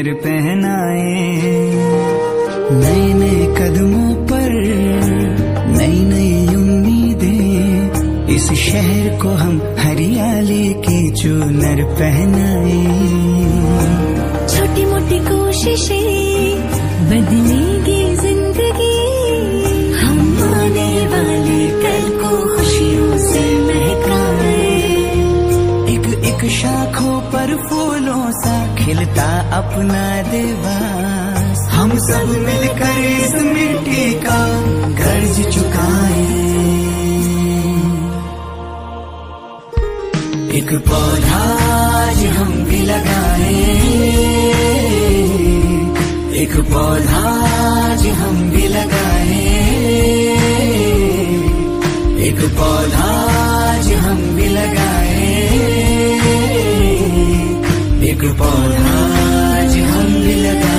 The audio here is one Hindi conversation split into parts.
नर पहनाए। नए नए कदमों पर नई नई उम्मीदें, इस शहर को हम हरियाली की चूनर पहनाए। छोटी मोटी कोशिशें बदलेगी जिंदगी, हम आने वाले कल को खुशियों से महकाए। एक एक शाखों पर फूलों सा खिलता अपना देवास, हम सब मिलकर इस मिट्टी का कर्ज चुकाए। एक पौधा आज हम भी लगाए, एक पौधा आज हम भी लगाए, एक पौधा आज हम भी लगाए, एक पौधा आज हम भी लगाए।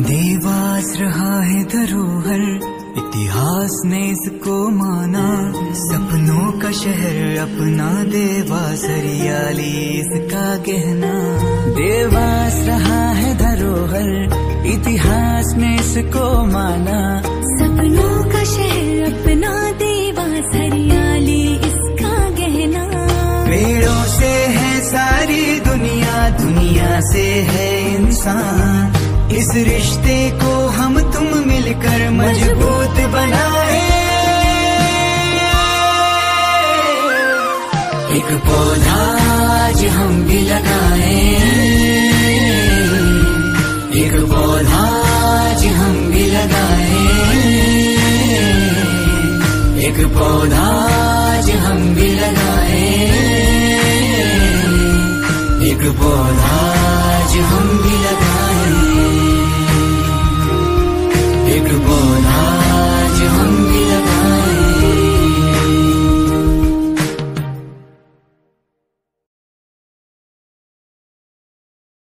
देवास रहा है धरोहर, इतिहास ने इसको माना। सपनों का शहर अपना देवास, हरियाली इसका गहना। देवास रहा है धरोहर, इतिहास ने इसको माना। सपनों का शहर अपना देवास, हरियाली इसका गहना। पेड़ों से है सारी दुनिया, दुनिया से है इंसान। इस रिश्ते को हम तुम मिलकर मजबूत बनाए। एक पौधा आज हम भी लगाए, एक पौधा आज हम भी लगाए, एक पौधा आज हम भी लगाए, एक पौधा आज हम भी लगाए।